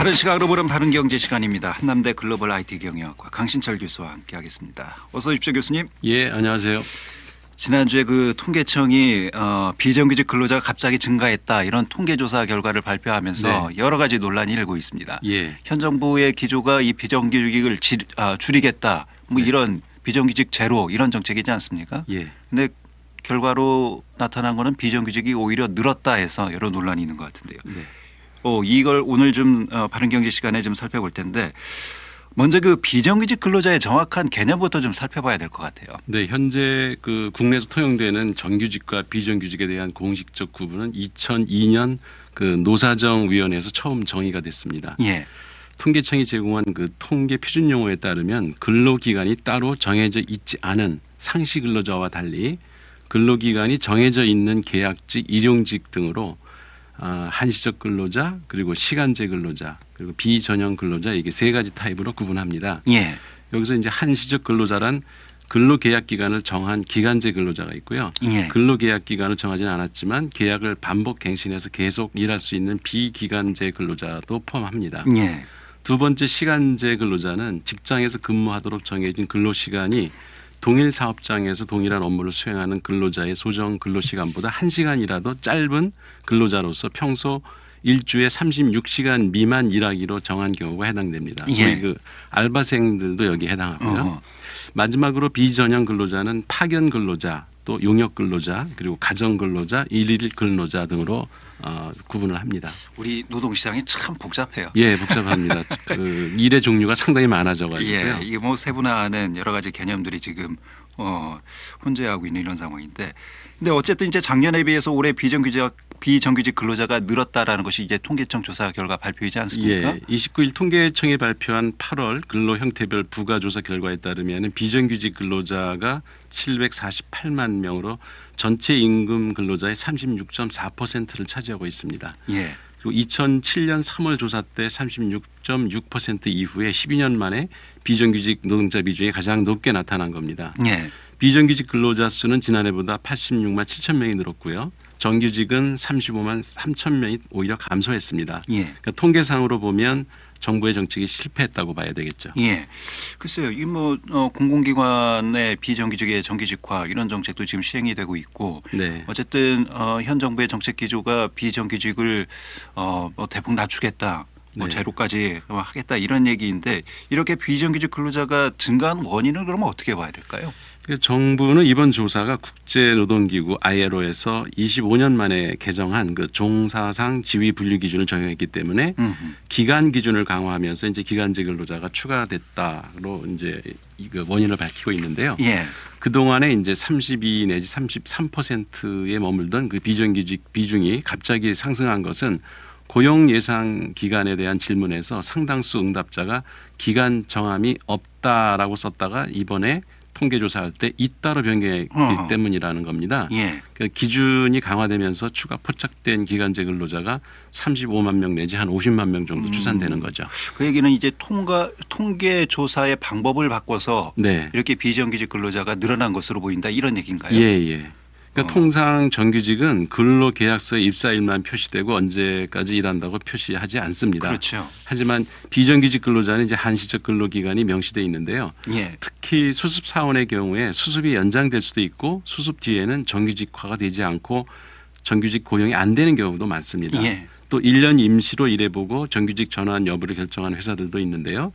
바른 시각으로 보는 바른 경제 시간입니다. 한남대 글로벌 IT 경영학과 강신철 교수와 함께하겠습니다. 어서 오십시오, 교수님. 예, 안녕하세요. 지난주에 그 통계청이 비정규직 근로자가 갑자기 증가했다 이런 통계조사 결과를 발표하면서 네. 여러 가지 논란이 일고 있습니다. 예, 현 정부의 기조가 이 비정규직을 줄이겠다 뭐 네. 이런 비정규직 제로 이런 정책이지 않습니까? 예, 근데 결과로 나타난 거는 비정규직이 오히려 늘었다 해서 여러 논란이 있는 것 같은데요. 네. 이걸 오늘 좀 바른경제 시간에 좀 살펴볼 텐데 먼저 그 비정규직 근로자의 정확한 개념부터 좀 살펴봐야 될 것 같아요. 네, 현재 그 국내에서 통용되는 정규직과 비정규직에 대한 공식적 구분은 2002년 그 노사정위원회에서 처음 정의가 됐습니다. 예. 통계청이 제공한 그 통계 표준 용어에 따르면 근로기간이 따로 정해져 있지 않은 상시 근로자와 달리 근로기간이 정해져 있는 계약직, 일용직 등으로 한시적 근로자 그리고 시간제 근로자 그리고 비전형 근로자 이게 세 가지 타입으로 구분합니다. 예. 여기서 이제 한시적 근로자란 근로계약 기간을 정한 기간제 근로자가 있고요. 예. 근로계약 기간을 정하지는 않았지만 계약을 반복 갱신해서 계속 일할 수 있는 비기간제 근로자도 포함합니다. 예. 두 번째 시간제 근로자는 직장에서 근무하도록 정해진 근로시간이 동일 사업장에서 동일한 업무를 수행하는 근로자의 소정 근로시간보다 1시간이라도 짧은 근로자로서 평소 일주에 36시간 미만 일하기로 정한 경우가 해당됩니다. 예. 소위 그 알바생들도 여기에 해당하고요. 어허. 마지막으로 비전형 근로자는 파견 근로자 또 용역 근로자 그리고 가정 근로자, 일일 근로자 등으로 구분을 합니다. 우리 노동시장이 참 복잡해요. 예, 복잡합니다. 그 일의 종류가 상당히 많아져가지고요. 예. 이게 뭐 세분화하는 여러 가지 개념들이 지금 혼재하고 있는 이런 상황인데, 근데 어쨌든 이제 작년에 비해서 올해 비정규직 근로자가 늘었다라는 것이 이제 통계청 조사 결과 발표이지 않습니까? 예, 29일 통계청이 발표한 8월 근로 형태별 부가조사 결과에 따르면 비정규직 근로자가 748만 명으로 전체 임금 근로자의 36.4%를 차지하고 있습니다. 예. 그리고 2007년 3월 조사 때 36.6% 이후에 12년 만에 비정규직 노동자 비중이 가장 높게 나타난 겁니다. 예. 비정규직 근로자 수는 지난해보다 86만 7천 명이 늘었고요. 정규직은 35만 3천 명이 오히려 감소했습니다. 예. 그러니까 통계상으로 보면 정부의 정책이 실패했다고 봐야 되겠죠. 예. 글쎄요. 이 뭐 공공기관의 비정규직의 정규직화 이런 정책도 지금 시행이 되고 있고 네. 어쨌든 현 정부의 정책 기조가 비정규직을 뭐 대폭 낮추겠다. 뭐 네. 제로까지 하겠다 이런 얘기인데 이렇게 비정규직 근로자가 증가한 원인을 그러면 어떻게 봐야 될까요? 정부는 이번 조사가 국제노동기구 ILO에서 25년 만에 개정한 그 종사상 지위 분류 기준을 적용했기 때문에 기간 기준을 강화하면서 이제 기간제 근로자가 추가됐다로 이제 그 원인을 밝히고 있는데요. 예. 그 동안에 이제 32 내지 33%에 머물던 그 비정규직 비중이 갑자기 상승한 것은 고용 예상 기간에 대한 질문에서 상당수 응답자가 기간 정함이 없다라고 썼다가 이번에 통계조사할 때 있다로 변경했기 때문이라는 겁니다. 예. 그 기준이 강화되면서 추가 포착된 기간제 근로자가 35만 명 내지 한 50만 명 정도 추산되는 거죠. 그 얘기는 이제 통계 조사의 방법을 바꿔서 네. 이렇게 비정규직 근로자가 늘어난 것으로 보인다 이런 얘기인가요? 예, 예. 그러니까 통상 정규직은 근로계약서에 입사일만 표시되고 언제까지 일한다고 표시하지 않습니다. 그렇죠. 하지만 비정규직 근로자는 이제 한시적 근로기간이 명시되어 있는데요. 예. 특히 수습 사원의 경우에 수습이 연장될 수도 있고 수습 뒤에는 정규직화가 되지 않고 정규직 고용이 안 되는 경우도 많습니다. 예. 또 1년 임시로 일해보고 정규직 전환 여부를 결정한 회사들도 있는데요.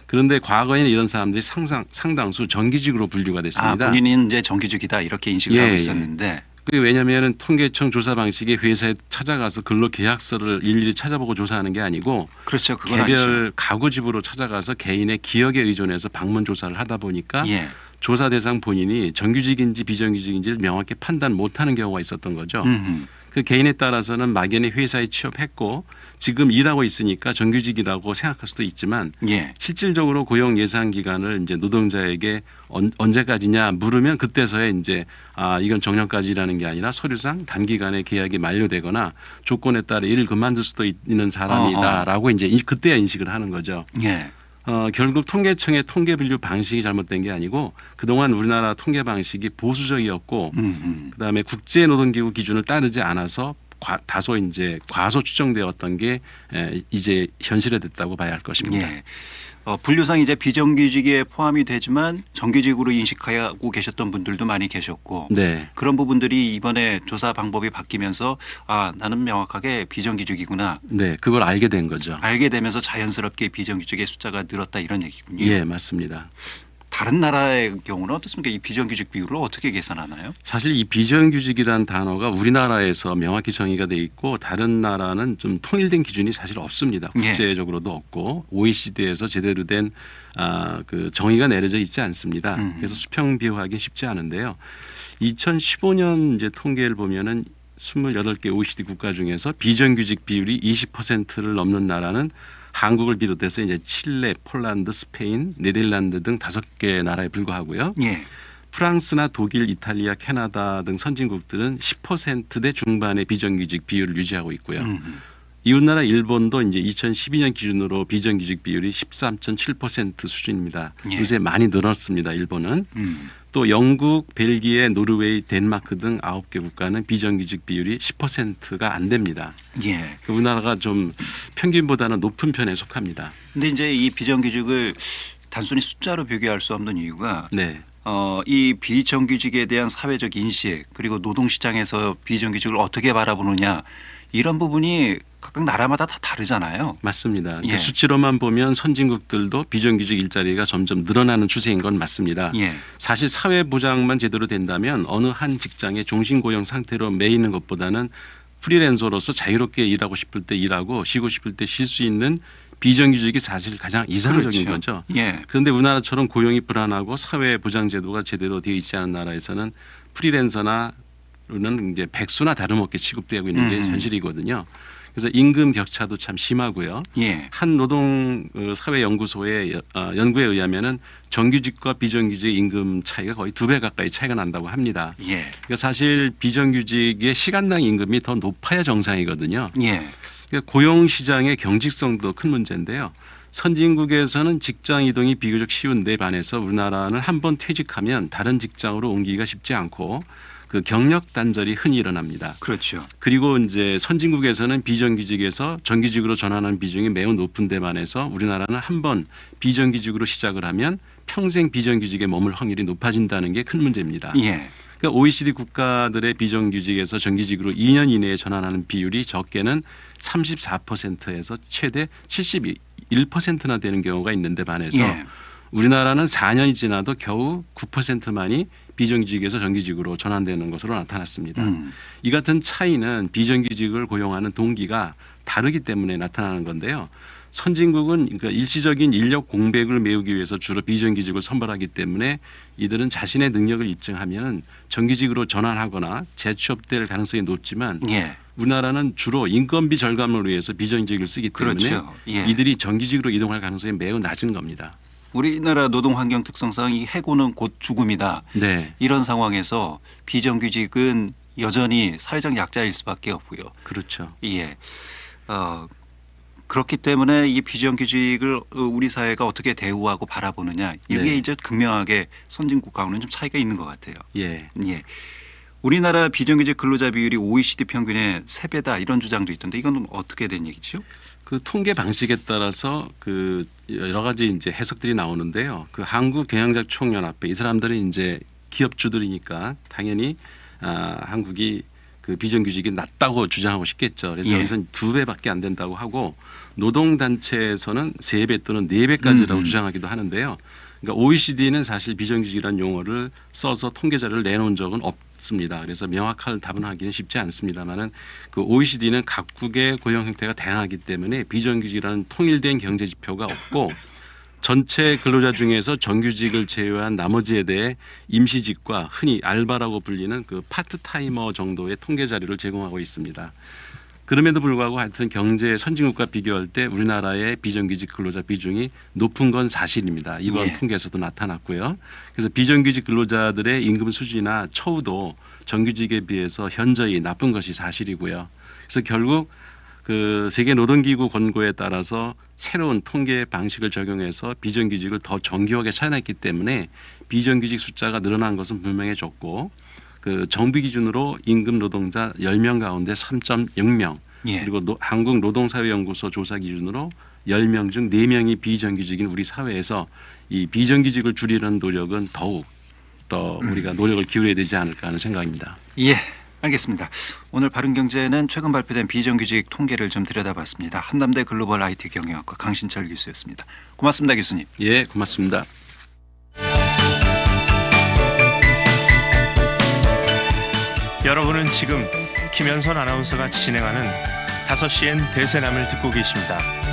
그런데 과거에는 이런 사람들이 상당수 정규직으로 분류가 됐습니다. 본인은 이제 정규직이다 이렇게 인식을 하고 있었는데. 그게 왜냐하면 통계청 조사 방식이 회사에 찾아가서 근로계약서를 일일이 찾아보고 조사하는 게 아니고 그렇죠. 그건 개별 아니죠. 가구 집으로 찾아가서 개인의 기억에 의존해서 방문 조사를 하다 보니까 예. 조사 대상 본인이 정규직인지 비정규직인지를 명확히 판단 못하는 경우가 있었던 거죠. 그 개인에 따라서는 막연히 회사에 취업했고 지금 일하고 있으니까 정규직이라고 생각할 수도 있지만 예. 실질적으로 고용 예상 기간을 이제 노동자에게 언제까지냐 물으면 그때서야 이제 이건 정년까지라는 게 아니라 서류상 단기간에 계약이 만료되거나 조건에 따라 일을 그만둘 수도 있는 사람이다라고 이제 그때야 인식을 하는 거죠. 예. 결국 통계청의 통계 분류 방식이 잘못된 게 아니고 그동안 우리나라 통계 방식이 보수적이었고 그다음에 국제노동기구 기준을 따르지 않아서 다소 이제 과소 추정되었던 게 이제 현실화됐다고 봐야 할 것입니다. 예. 분류상 이제 비정규직에 포함이 되지만 정규직으로 인식하고 계셨던 분들도 많이 계셨고 네. 그런 부분들이 이번에 조사 방법이 바뀌면서 아 나는 명확하게 비정규직이구나 네, 그걸 알게 된 거죠. 알게 되면서 자연스럽게 비정규직의 숫자가 늘었다 이런 얘기군요. 예, 맞습니다. 다른 나라의 경우는 어떻습니까? 이 비정규직 비율을 어떻게 계산하나요? 사실 이 비정규직이라는 단어가 우리나라에서 명확히 정의가 돼 있고 다른 나라는 좀 통일된 기준이 사실 없습니다. 예. 국제적으로도 없고 OECD에서 제대로 된 그 정의가 내려져 있지 않습니다. 그래서 수평 비교하기 쉽지 않은데요. 2015년 이제 통계를 보면은 28개 OECD 국가 중에서 비정규직 비율이 20%를 넘는 나라는 한국을 비롯해서 이제 칠레, 폴란드, 스페인, 네덜란드 등 5개 나라에 불과하고요. 예. 프랑스나 독일, 이탈리아, 캐나다 등 선진국들은 10%대 중반의 비정규직 비율을 유지하고 있고요. 이웃나라 일본도 이제 2012년 기준으로 비정규직 비율이 13.7% 수준입니다. 예. 요새 많이 늘었습니다. 일본은. 또 영국, 벨기에, 노르웨이, 덴마크 등 9개 국가는 비정규직 비율이 10%가 안 됩니다. 예. 우리나라가 좀 평균보다는 높은 편에 속합니다. 근데 이제 이 비정규직을 단순히 숫자로 비교할 수 없는 이유가 네. 이 비정규직에 대한 사회적 인식 그리고 노동시장에서 비정규직을 어떻게 바라보느냐 이런 부분이 각각 나라마다 다 다르잖아요. 맞습니다. 그러니까 예. 수치로만 보면 선진국들도 비정규직 일자리가 점점 늘어나는 추세인 건 맞습니다. 예. 사실 사회보장만 제대로 된다면 어느 한 직장에 종신고용 상태로 매이는 것보다는 프리랜서로서 자유롭게 일하고 싶을 때 일하고 쉬고 싶을 때 쉴 수 있는 비정규직이 사실 가장 이상적인 그렇죠. 거죠. 예. 그런데 우리나라처럼 고용이 불안하고 사회보장제도가 제대로 되어 있지 않은 나라에서는 프리랜서나 는 이제 백수나 다름없게 취급되고 있는 게 현실이거든요. 그래서 임금 격차도 참 심하고요. 예. 한 노동 사회 연구소의 연구에 의하면은 정규직과 비정규직 임금 차이가 거의 2배 가까이 차이가 난다고 합니다. 예. 그러니까 사실 비정규직의 시간당 임금이 더 높아야 정상이거든요. 예. 그러니까 고용 시장의 경직성도 큰 문제인데요. 선진국에서는 직장 이동이 비교적 쉬운 데 반해서 우리나라는 한 번 퇴직하면 다른 직장으로 옮기기가 쉽지 않고 그 경력 단절이 흔히 일어납니다. 그렇죠. 그리고 이제 선진국에서는 비정규직에서 정규직으로 전환하는 비중이 매우 높은 데 반해서 우리나라는 한 번 비정규직으로 시작을 하면 평생 비정규직에 머물 확률이 높아진다는 게 큰 문제입니다. 예. 그러니까 OECD 국가들의 비정규직에서 정규직으로 2년 이내에 전환하는 비율이 적게는 34%에서 최대 71%나 되는 경우가 있는데 반해서 예. 우리나라는 4년이 지나도 겨우 9%만이 비정규직에서 정규직으로 전환되는 것으로 나타났습니다. 이 같은 차이는 비정규직을 고용하는 동기가 다르기 때문에 나타나는 건데요. 선진국은 그러니까 일시적인 인력 공백을 메우기 위해서 주로 비정규직을 선발하기 때문에 이들은 자신의 능력을 입증하면 정규직으로 전환하거나 재취업될 가능성이 높지만 예. 우리나라는 주로 인건비 절감을 위해서 비정규직을 쓰기 때문에 그렇죠. 예. 이들이 정규직으로 이동할 가능성이 매우 낮은 겁니다. 우리나라 노동 환경 특성상 이 해고는 곧 죽음이다. 네, 이런 상황에서 비정규직은 여전히 사회적 약자일 수밖에 없고요. 그렇죠. 예. 그렇기 때문에 이 비정규직을 우리 사회가 어떻게 대우하고 바라보느냐 이게 네. 이제 극명하게 선진국하고는 좀 차이가 있는 것 같아요. 예, 예. 우리나라 비정규직 근로자 비율이 OECD 평균의 3배다 이런 주장도 있던데 이건 어떻게 된 얘기죠? 그 통계 방식에 따라서 그 여러 가지 이제 해석들이 나오는데요. 그 한국경영자총연합회 이 사람들은 이제 기업주들이니까 당연히 한국이 그 비정규직이 낮다고 주장하고 싶겠죠. 그래서 예. 여기서는 2배밖에 안 된다고 하고 노동단체에서는 3배 또는 4배까지라고 주장하기도 하는데요. 그러니까 OECD는 사실 비정규직이라는 용어를 써서 통계 자료를 내놓은 적은 없습니다. 그래서 명확한 답은 하기는 쉽지 않습니다만은 그 OECD는 각국의 고용 형태가 다양하기 때문에 비정규직이라는 통일된 경제 지표가 없고 전체 근로자 중에서 정규직을 제외한 나머지에 대해 임시직과 흔히 알바라고 불리는 그 파트타이머 정도의 통계 자료를 제공하고 있습니다. 그럼에도 불구하고 하여튼 경제 선진국과 비교할 때 우리나라의 비정규직 근로자 비중이 높은 건 사실입니다. 이번 예. 통계에서도 나타났고요. 그래서 비정규직 근로자들의 임금 수준이나 처우도 정규직에 비해서 현저히 나쁜 것이 사실이고요. 그래서 결국 그 세계 노동기구 권고에 따라서 새로운 통계 방식을 적용해서 비정규직을 더 정교하게 차단했기 때문에 비정규직 숫자가 늘어난 것은 분명해졌고 그 정비 기준으로 임금 노동자 10명 가운데 3.0명 예. 그리고 한국노동사회연구소 조사 기준으로 10명 중 4명이 비정규직인 우리 사회에서 이 비정규직을 줄이는 노력은 더욱 더 우리가 노력을 기울여야 되지 않을까 하는 생각입니다. 예, 알겠습니다. 오늘 바른경제는 최근 발표된 비정규직 통계를 좀 들여다봤습니다. 한남대 글로벌 IT 경영학과 강신철 교수였습니다. 고맙습니다, 교수님. 예, 고맙습니다. 여러분은 지금 김현선 아나운서가 진행하는 5시엔 대세남을 듣고 계십니다.